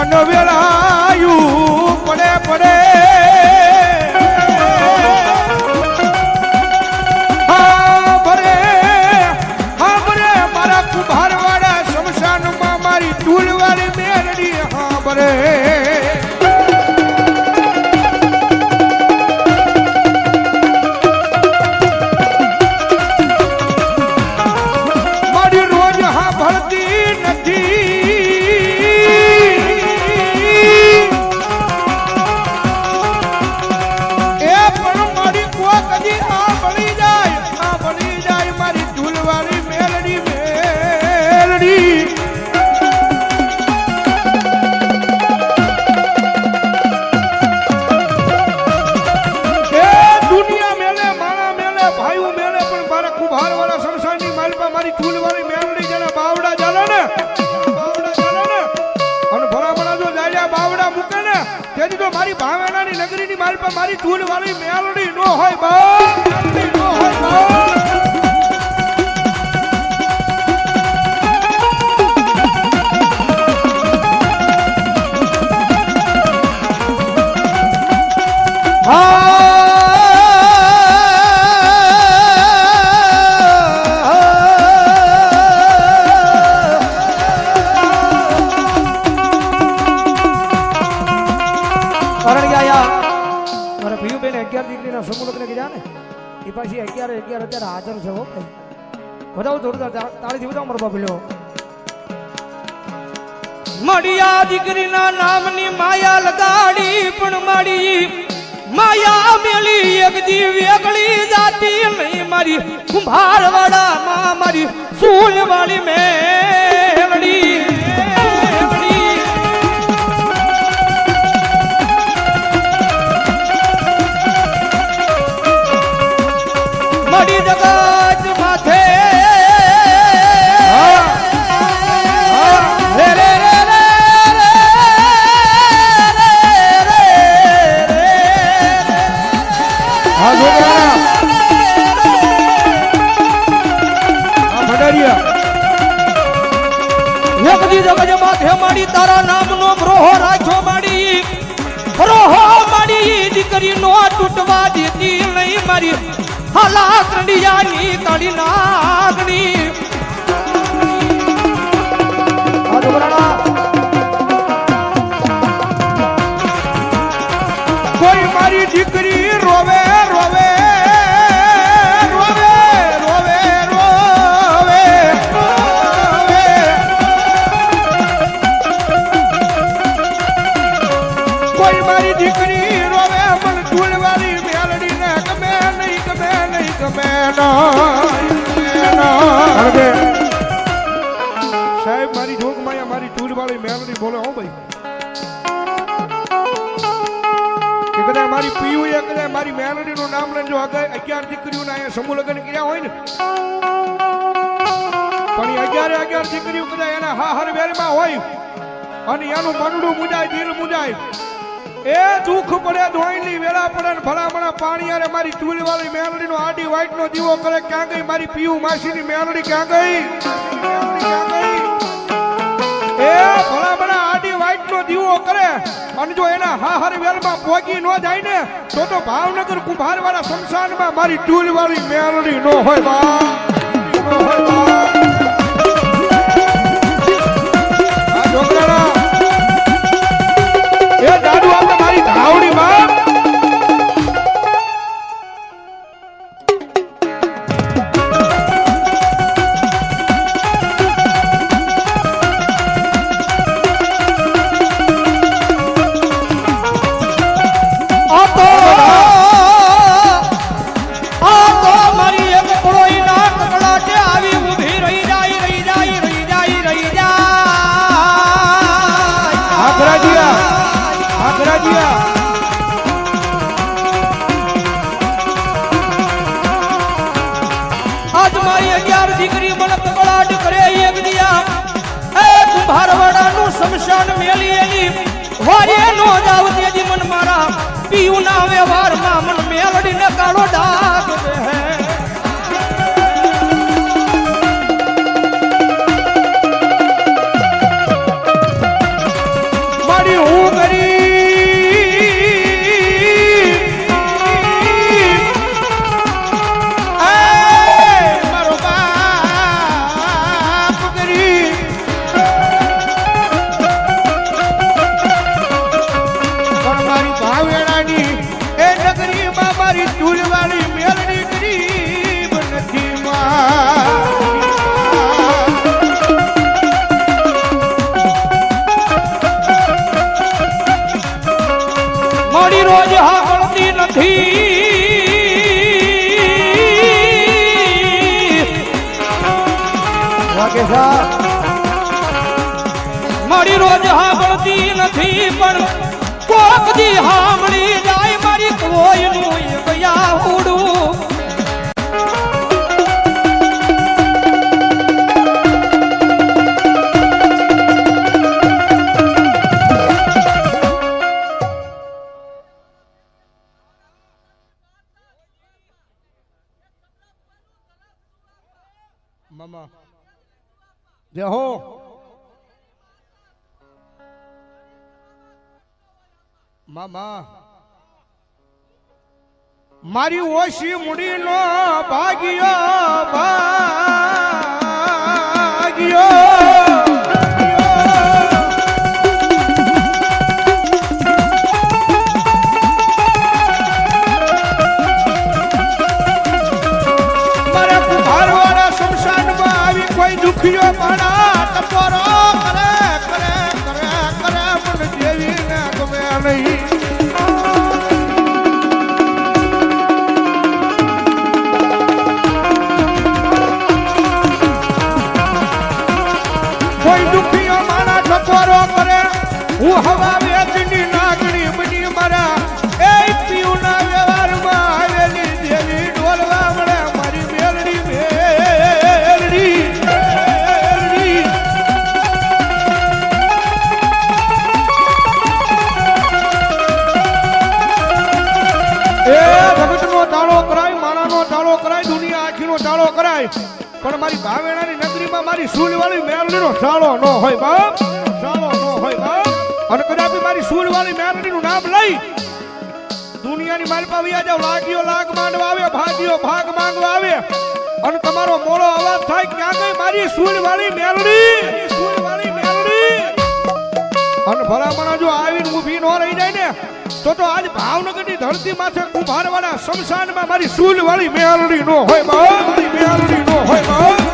મન વેળાયું પડે પડે હા ભરે મારા કુંભારવાડા શમશાનમાં મારી ટૂલવાળી મેરડી હા ભરે મારી ભાવેણાની નગરીની માલ પર મારી ટૂલ વાળી મેલડી નો હોય મેલડી નો હોય પછી 11 અત્યારે હાજર છે હો બતાવો જોરદાર તાળીથી બતાવો મારો બાપલો મળ્યા દીકરીના નામની માયા લગાડી પણ મારી માયા મેલી એક દી વેગળી જાતી નહીં મારી કુંભારવાડામાં મારી સૂલવાળી મેલડી મળી જગત માથે માડી તારા નામનો બ્રોહો રાખ્યો માડી બ્રોહો માડી દીકરી નો તૂટવા દેતી નહીં મારી હાલા કંડિયાની કાળી નાગણી કોઈ મારી દીકરી રોવે રોવે રોવે રોવે રોવે કોઈ મારી દીકરી રોવે પણ ટૂલવાળી મેલડી ને ગમે નહીં ગમે નહીં ગમે સાહેબ મારી જોગમાયા મારી ટૂલવાળી મેલડી બોલે હો ભાઈ કે કદાચ મારી પીયુ એ કદાચ મારી મેલડી નું નામ લઈને જો આગળ 11 દીકરીઓના અહીંયા સમૂહ લગ્ન કર્યા હોય ને પણ 11 દીકરીઓ કદાચ એના હાહર વેરમાં હોય અને એનું મનડું મુજાય દિલ મુજાય એ દુઃખ પડે ધોઈની વેળા પડે ને ભલામણા પાણી અરે મારી ટૂલવાળી મેલડી નો આડી વાઈટ નો દીવો કરે ક્યાં ગઈ મારી પીયુ માસીની મેલડી ક્યાં ગઈ એ ભલામણા આડી વાઈટ નો દીવો કરે અને જો એના હાહર વેલમાં પોગી ન જાય ને તો ભાવનગર કુંભારવાળા શમશાનમાં મારી ટૂલવાળી મેલડી નો હોય બા નો હોય બા આ છોકરાના એ દાદુ આપણે મારી ધાવડી માં શમશાન મેલી એની વારે નો જાવ તેજી મન મારા પીયુ ના વ્યવહારમાં મન મેલડી ને કાળો ડાક હે મારી રોજ સાંભળતી નથી પણ કોક દી સાંભળી જાય મારી કોઈનું બયાહુડું મામા જય હો મામા મારી ઓછી મૂડીનો ભાગ્યો ભાગ્યો દુખિયો મારા ટપોરો કરે કરે કરે કરે મને જેવી ને ગમે નહીં કોઈ દુખિયો મારા ટપોરો કરે હું હવા વેચની નાગણી બની મારા એ પીયુના વ્યવહારમાં આવેલી દેવી ડોલવા મળે મારી મેલડી મેલડી ટાળો કરાય પણ મારી ભાવેણાની નગરીમાં મારી સૂલવાળી મેલડીનો ટાળો ન હોય બાપ ટાળો ન હોય બાપ અને કદાચ મારી સૂલવાળી મેલડીનું નામ લઈ દુનિયાની માલપા વ્યા જાવ લાગ્યો લાગ માંડવા આવે ભાગ્યો ભાગ માંગવા આવે અને તમારો મોળો અવાજ થાય ક્યાં ગઈ મારી સૂલવાળી મેલડી અને ભલામણા જો આવીને ઊભી ન રહી જાય ને તો આજ ભાવનગરની ધરતી માથે કુંભારવાળા શમશાનમાં મારી સૂલવાળી મેલડી નો હોય મેલડી નો હોય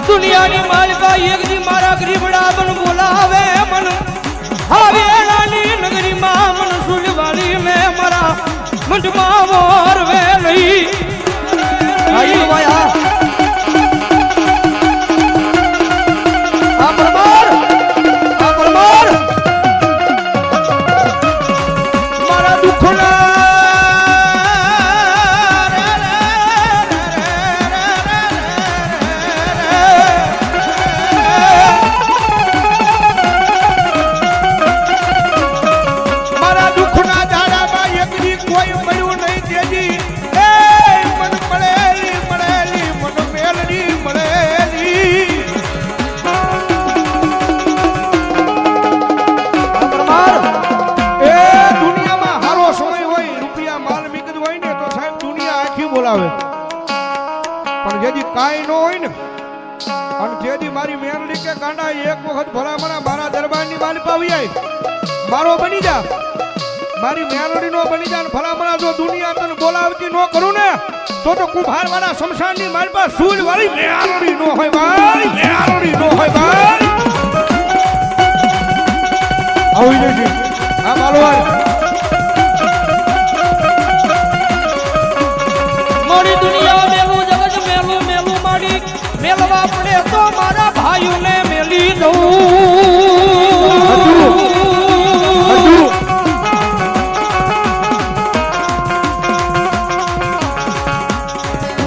દુનિયાની માલિકા એક દી મારા ગરીબડા બન બોલાવે મન હવે નાની નગરીમાં મન સુલવાળી મે મારા મંડમાં વરવે લઈ આઈ વાયા આ પરમાર મારા દુખના પણ જેદી કાઈ ન હોય ને અને જેદી મારી મેરડી કે ગાંડા એક વખત ભલામણા મારા દરબારની માલિપા આવી જાય મારો બની જા મારી મેરડી નો બની જા ને ભલામણા જો દુનિયા તને બોલાવતી નો કરું ને તો કુંભાર વાળા શમશાનની માલિપા સૂલ વાળી મેરડી નો હોય ભાઈ મેરડી નો હોય ભાઈ આવી જશે આ માલવાડ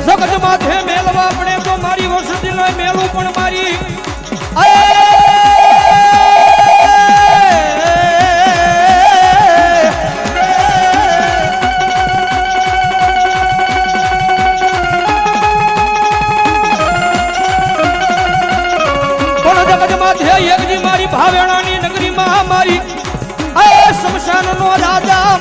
જગત માથે મેલવા પડે તો મારી વસતી નો મેલું પણ મારી એકજી મારી ભાવેણાની નગરીમાં મારી આ શમશાન નો રાજા